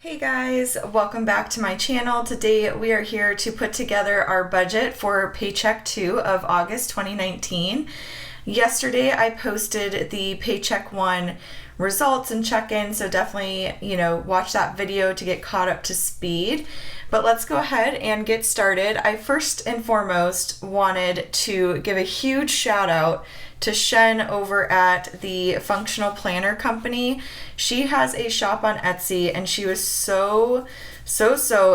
Hey guys, welcome back to my channel. Today we are here to put together our budget for Paycheck 2 of August 2019. Yesterday I posted the Paycheck 1 results and check-in, so definitely, watch that video to get caught up to speed. But let's go ahead and get started. I first and foremost wanted to give a huge shout out to Shen over at the Functional Planner Company. She has a shop on Etsy and she was so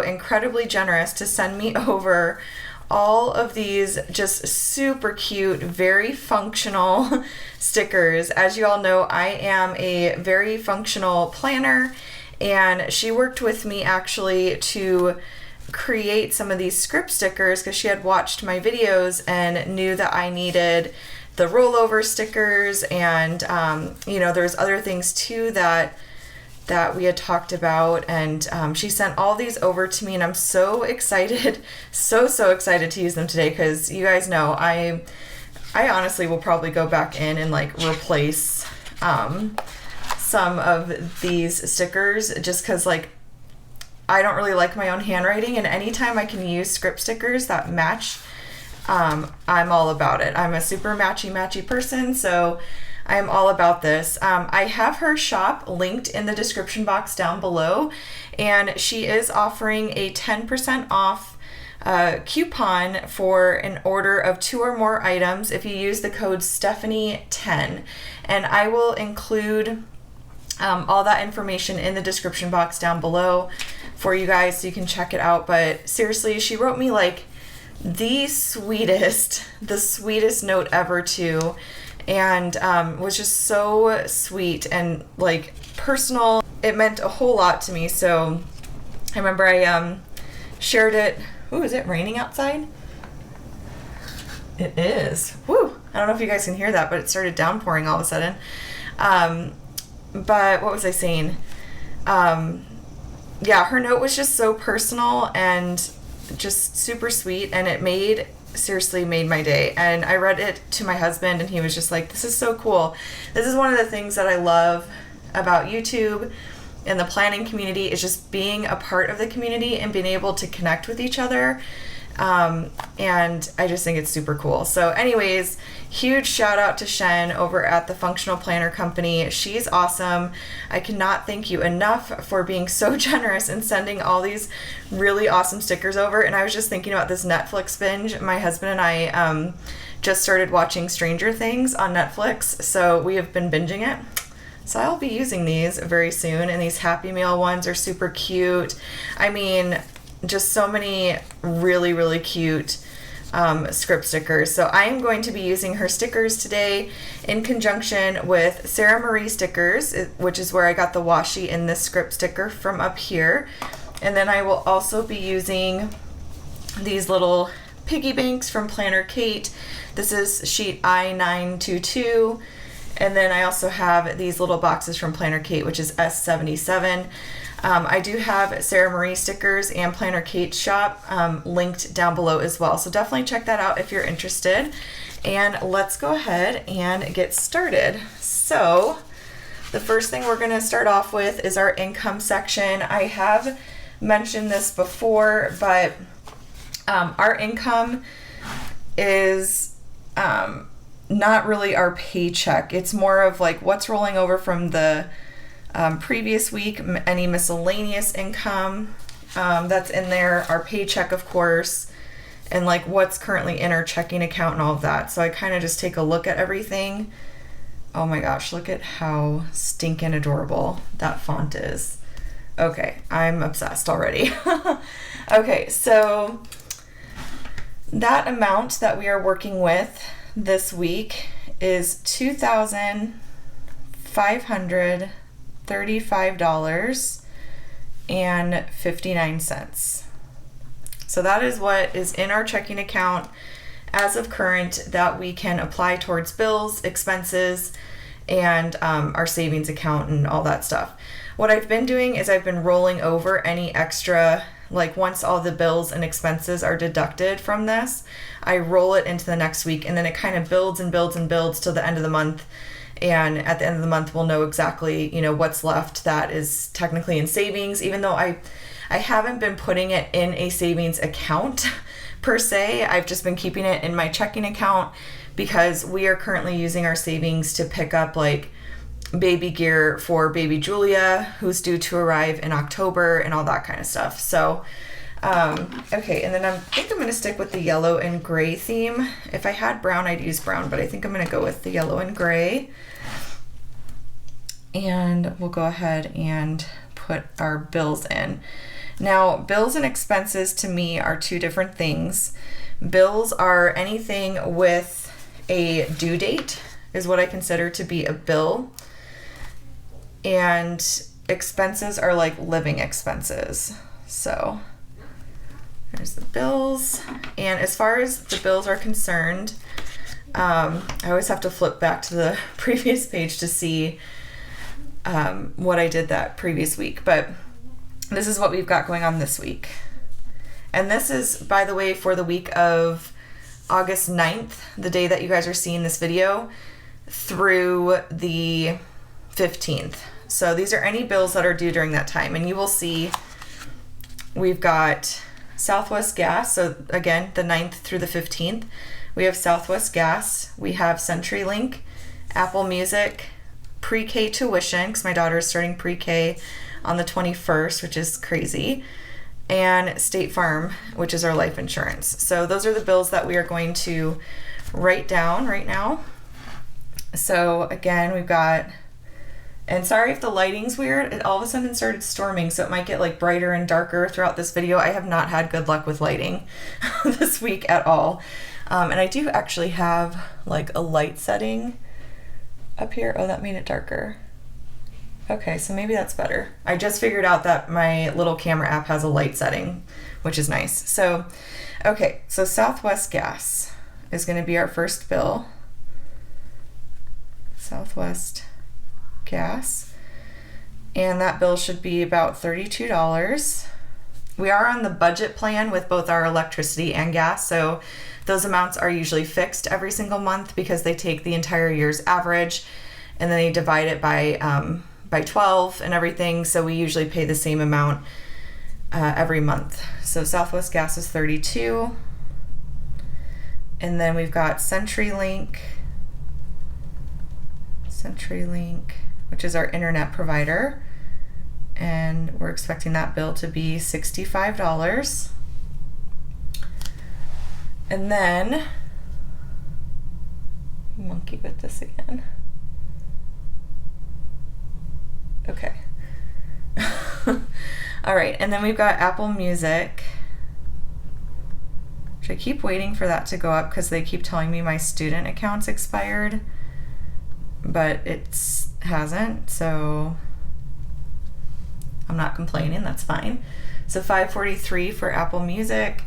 incredibly generous to send me over all of these just super cute, very functional stickers. As you all know, I am a very functional planner, and she worked with me actually to create some of these script stickers because she had watched my videos and knew that I needed the rollover stickers, and there's other things too that we had talked about, and she sent all these over to me, and I'm so excited, so excited to use them today because you guys know I honestly will probably go back in and replace some of these stickers just because I don't really like my own handwriting, and anytime I can use script stickers that match, I'm all about it. I'm a super matchy person, so I'm all about this. I have her shop linked in the description box down below, and she is offering a 10% off coupon for an order of 2 or more items if you use the code Stephanie10. And I will include all that information in the description box down below for you guys so you can check it out. But seriously, she wrote me the sweetest note ever too, and was just so sweet and personal. It meant a whole lot to me. So I remember I shared it. Ooh, is it raining outside? It is. Woo! I don't know if you guys can hear that, but it started downpouring all of a sudden. But what was I saying? Yeah, her note was just so personal and just super sweet, and it seriously made my day. And I read it to my husband, and he was just like, this is so cool. This is one of the things that I love about YouTube and the planning community, is just being a part of the community and being able to connect with each other. And I just think it's super cool. So anyways, huge shout out to Shen over at the Functional Planner Company. She's awesome. I cannot thank you enough for being so generous and sending all these really awesome stickers over. And I was just thinking about this Netflix binge. My husband and I just started watching Stranger Things on Netflix, so we have been binging it. So I'll be using these very soon, and these Happy Meal ones are super cute. I mean, just so many really cute script stickers. So I am going to be using her stickers today in conjunction with Sara Marie stickers, which is where I got the washi in this script sticker from up here. And then I will also be using these little piggy banks from Planner Kate. This is sheet I-922. And then I also have these little boxes from Planner Kate, which is S77. I do have Sara Marie stickers and Planner Kate's shop linked down below as well. So definitely check that out if you're interested. And let's go ahead and get started. So the first thing we're going to start off with is our income section. I have mentioned this before, but our income is not really our paycheck. It's more of what's rolling over from the previous week, any miscellaneous income that's in there, our paycheck of course, and what's currently in our checking account and all of that. So I kind of just take a look at everything. Oh my gosh, look at how stinking adorable that font is. Okay, I'm obsessed already. Okay, so that amount that we are working with this week is $2,535.59. So that is what is in our checking account as of current that we can apply towards bills, expenses, and our savings account and all that stuff. What I've been doing is I've been rolling over any extra, once all the bills and expenses are deducted from this, I roll it into the next week, and then it kind of builds and builds and builds till the end of the month. And at the end of the month, we'll know exactly, you know, what's left that is technically in savings, even though I haven't been putting it in a savings account per se. I've just been keeping it in my checking account because we are currently using our savings to pick up like baby gear for baby Julia, who's due to arrive in October, and all that kind of stuff. So, okay, and then I think I'm going to stick with the yellow and gray theme. If I had brown, I'd use brown, but I think I'm going to go with the yellow and gray. And we'll go ahead and put our bills in. Now, bills and expenses to me are two different things. Bills are anything with a due date is what I consider to be a bill. And expenses are like living expenses. So there's the bills. And as far as the bills are concerned, I always have to flip back to the previous page to see what I did that previous week. But this is what we've got going on this week. And this is, by the way, for the week of August 9th, the day that you guys are seeing this video, through the 15th. So these are any bills that are due during that time. And you will see we've got Southwest Gas. So again, the 9th through the 15th. We have Southwest Gas. We have CenturyLink, Apple Music, pre-K tuition, because my daughter is starting pre-K on the 21st, which is crazy, and State Farm, which is our life insurance. So those are the bills that we are going to write down right now. So again, we've got, and sorry if the lighting's weird, it all of a sudden started storming, so it might get like brighter and darker throughout this video. I have not had good luck with lighting this week at all. And I do actually have like a light setting up here. Oh, that made it darker. Okay, so maybe that's better. I just figured out that my little camera app has a light setting, which is nice. So, okay, so Southwest Gas is going to be our first bill. Southwest Gas. And that bill should be about $32. We are on the budget plan with both our electricity and gas, so those amounts are usually fixed every single month because they take the entire year's average and then they divide it by 12 and everything, so we usually pay the same amount every month. So Southwest Gas is $32. And then we've got CenturyLink, which is our internet provider, and we're expecting that bill to be $65. And then, monkey with this again. Okay. All right, and then we've got Apple Music, which I keep waiting for that to go up because they keep telling me my student account's expired, but it hasn't, so I'm not complaining, that's fine. So $543 for Apple Music,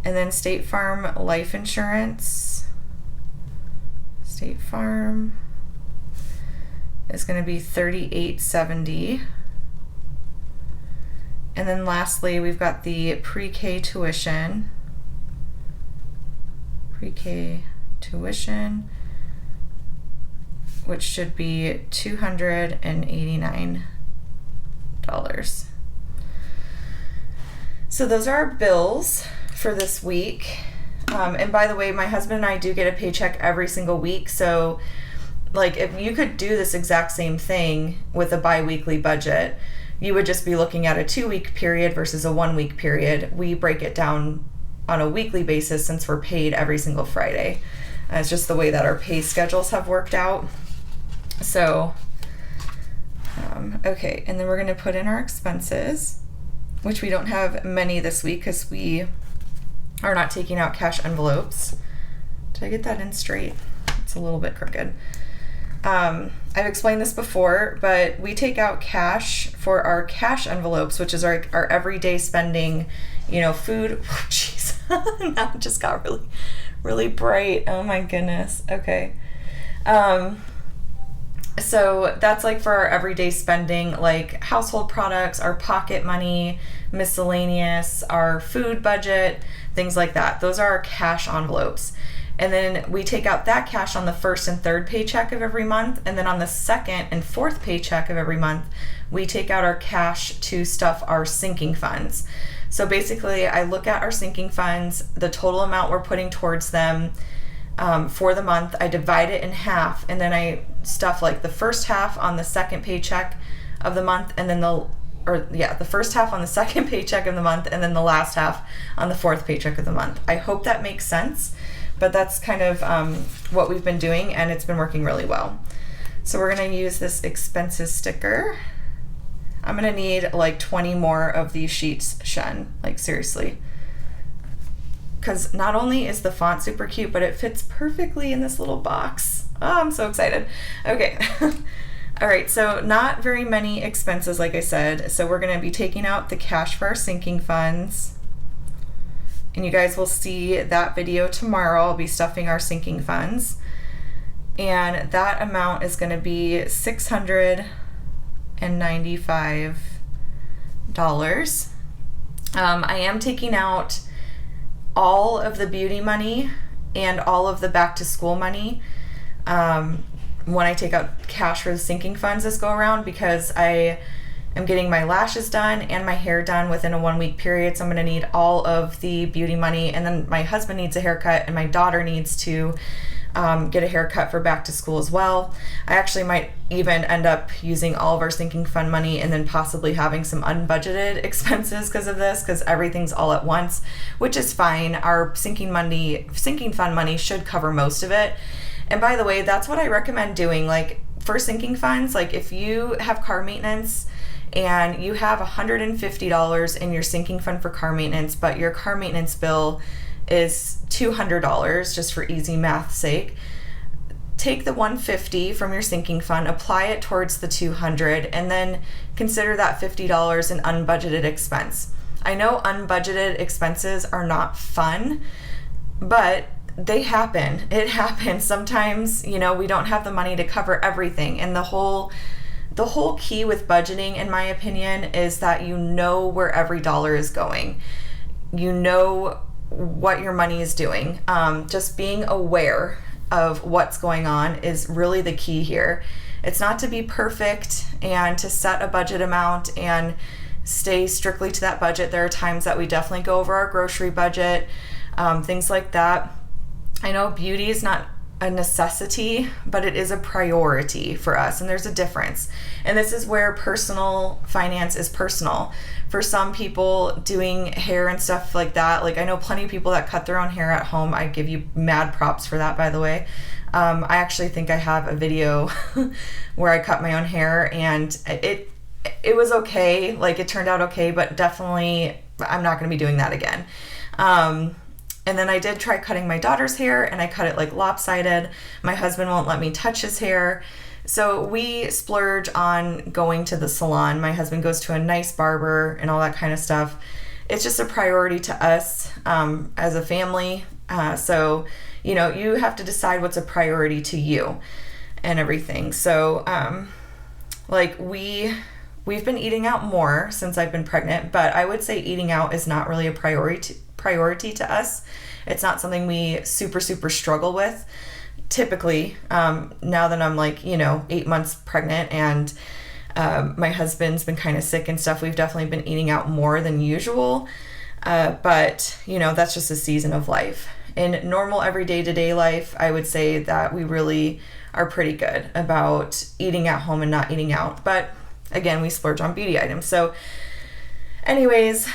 and then State Farm life insurance. State Farm is going to be $38.70. And then lastly, we've got the pre-K tuition. Pre-K tuition, which should be $289. So those are our bills for this week. And by the way, my husband and I do get a paycheck every single week. So like if you could do this exact same thing with a bi-weekly budget, you would just be looking at a 2-week period versus a 1-week period. We break it down on a weekly basis since we're paid every single Friday. It's just the way that our pay schedules have worked out. So, okay, and then we're gonna put in our expenses, which we don't have many this week because we are not taking out cash envelopes. Did I get that in straight? It's a little bit crooked. I've explained this before, but we take out cash for our cash envelopes, which is our everyday spending, you know, food. Oh, jeez, now it just got really, really bright. Oh my goodness. Okay. So that's like for our everyday spending, like household products, our pocket money, miscellaneous, our food budget, things like that. Those are our cash envelopes. And then we take out that cash on the first and third paycheck of every month. And then on the second and fourth paycheck of every month, we take out our cash to stuff our sinking funds. So basically, I look at our sinking funds, the total amount we're putting towards them for the month. I divide it in half, and then I stuff like the first half on the second paycheck of the month, and then the first half on the second paycheck of the month, and then the last half on the fourth paycheck of the month. I hope that makes sense, but that's kind of what we've been doing, and it's been working really well. So we're going to use this expenses sticker. I'm going to need like 20 more of these sheets, Shen, like seriously. Because not only is the font super cute, but it fits perfectly in this little box. Oh, I'm so excited. Okay. All right, so not very many expenses, like I said. So we're going to be taking out the cash for our sinking funds. And you guys will see that video tomorrow. I'll be stuffing our sinking funds. And that amount is going to be $695. I am taking out all of the beauty money and all of the back to school money when I take out cash for the sinking funds this go around, because I am getting my lashes done and my hair done within a 1 week period. So I'm going to need all of the beauty money, and then my husband needs a haircut and my daughter needs to get a haircut for back to school as well. I actually might even end up using all of our sinking fund money and then possibly having some unbudgeted expenses because of this, because everything's all at once, which is fine. Our sinking fund money should cover most of it. And by the way, that's what I recommend doing. Like for sinking funds, like if you have car maintenance and you have $150 in your sinking fund for car maintenance, but your car maintenance bill is $200, just for easy math's sake, take the $150 from your sinking fund, apply it towards the $200, and then consider that $50 an unbudgeted expense. I know unbudgeted expenses are not fun, but they happen. It happens. Sometimes, we don't have the money to cover everything. And the whole key with budgeting, in my opinion, is that you know where every dollar is going. You know what your money is doing. Just being aware of what's going on is really the key here. It's not to be perfect and to set a budget amount and stay strictly to that budget. There are times that we definitely go over our grocery budget, things like that. I know beauty is not a necessity, but it is a priority for us, and there's a difference. And this is where personal finance is personal. For some people doing hair and stuff like that, like I know plenty of people that cut their own hair at home. I give you mad props for that, by the way. I actually think I have a video where I cut my own hair, and it was okay. Like it turned out okay, but definitely I'm not going to be doing that again. And then I did try cutting my daughter's hair, and I cut it like lopsided. My husband won't let me touch his hair. So we splurge on going to the salon. My husband goes to a nice barber and all that kind of stuff. It's just a priority to us as a family. So, you have to decide what's a priority to you and everything. So, we've been eating out more since I've been pregnant, but I would say eating out is not really a priority to us. It's not something we super struggle with typically. Now that I'm 8 months pregnant and my husband's been kind of sick and stuff, we've definitely been eating out more than usual, but that's just a season of life. In normal everyday to-day life, I would say that we really are pretty good about eating at home and not eating out, but again, we splurge on beauty items. So anyways,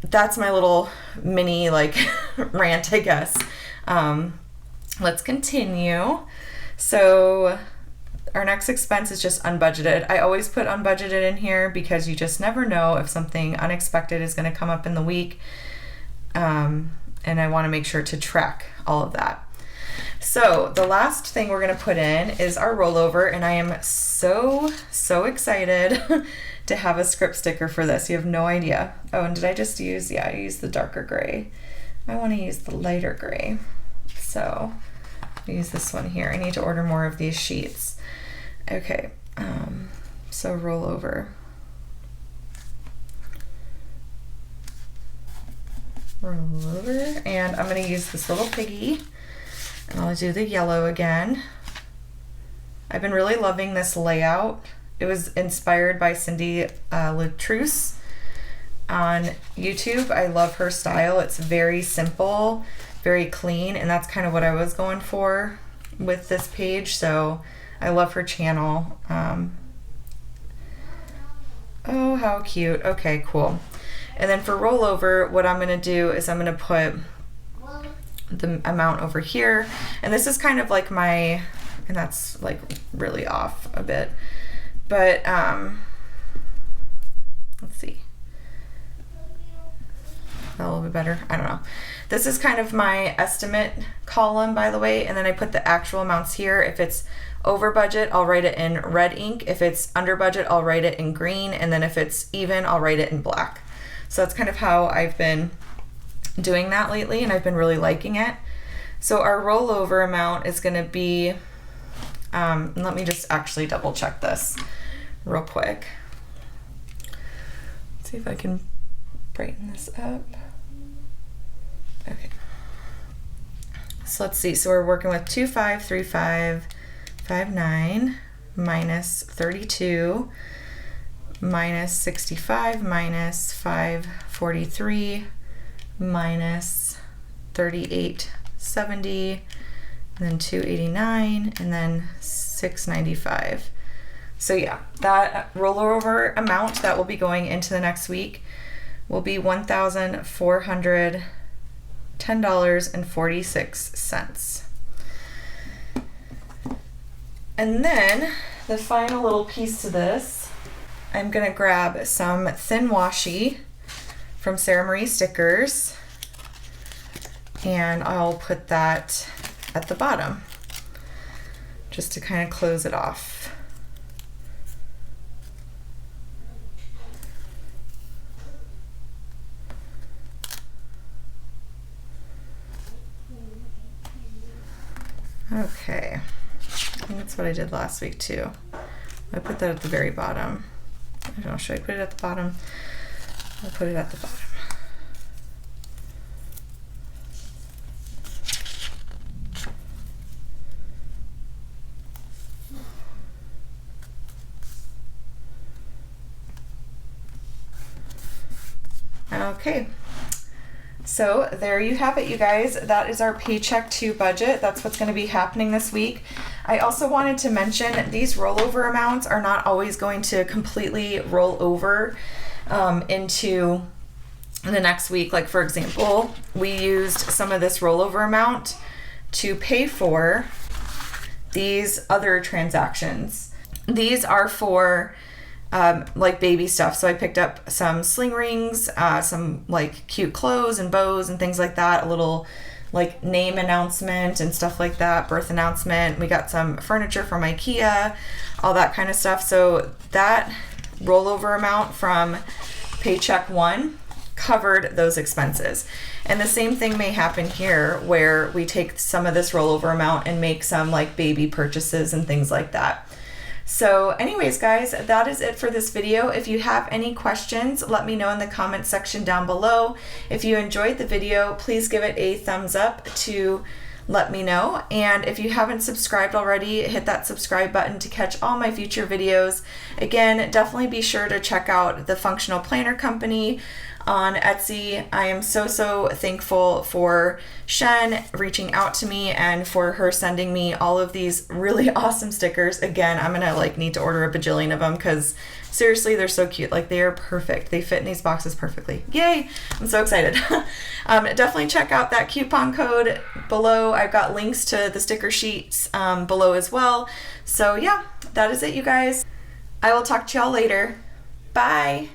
that's my little mini rant, I guess. Let's continue. So our next expense is just unbudgeted. I always put unbudgeted in here because you just never know if something unexpected is going to come up in the week. And I want to make sure to track all of that. So the last thing we're going to put in is our rollover, and I am so excited to have a script sticker for this. You have no idea. Oh, and did I just use, I used the darker gray. I want to use the lighter gray. So I'll use this one here. I need to order more of these sheets. Okay, so rollover. Rollover, and I'm going to use this little piggy. And I'll do the yellow again. I've been really loving this layout. It was inspired by Cindy Latruce on YouTube. I love her style. It's very simple, very clean, and that's kind of what I was going for with this page. So I love her channel. Oh, how cute. Okay, cool. And then for rollover, what I'm gonna do is I'm gonna put the amount over here. And this is kind of like my, and that's like really off a bit, but let's see. A little bit better. I don't know. This is kind of my estimate column, by the way, and then I put the actual amounts here. If it's over budget, I'll write it in red ink. If it's under budget, I'll write it in green, and then if it's even, I'll write it in black. So that's kind of how I've been doing that lately, and I've been really liking it. So our rollover amount is going to be, let me just actually double check this real quick. Let's see if I can brighten this up. Okay. So let's see. So we're working with 253559 minus 32 minus 65 minus 543 minus 3870, and then 289, and then 695. So yeah, that rollover amount that will be going into the next week will be $1,410.46. And then the final little piece to this, I'm gonna grab some thin washi from Sara Marie Stickers, and I'll put that at the bottom just to kind of close it off. Okay, and that's what I did last week too. I put that at the very bottom. I don't know, should I put it at the bottom? I'll put it at the bottom. Okay, so there you have it, you guys. That is our Paycheck Two budget. That's what's going to be happening this week. I also wanted to mention these rollover amounts are not always going to completely roll over into the next week. Like for example, we used some of this rollover amount to pay for these other transactions. These are for like baby stuff. So I picked up some sling rings, some like cute clothes and bows and things like that, a little like name announcement and stuff like that, birth announcement. We got some furniture from IKEA, all that kind of stuff. So that rollover amount from Paycheck One covered those expenses. And the same thing may happen here where we take some of this rollover amount and make some like baby purchases and things like that. So anyways, guys, that is it for this video. If you have any questions, let me know in the comment section down below. If you enjoyed the video, please give it a thumbs up to let me know. And if you haven't subscribed already, hit that subscribe button to catch all my future videos. Again, definitely be sure to check out the Functional Planner Company on Etsy. I am so thankful for Shen reaching out to me and for her sending me all of these really awesome stickers. Again, I'm gonna like need to order a bajillion of them because seriously, they're so cute. Like they are perfect. They fit in these boxes perfectly. Yay! I'm so excited. Definitely check out that coupon code below. I've got links to the sticker sheets below as well. So yeah, that is it, you guys. I will talk to y'all later. Bye.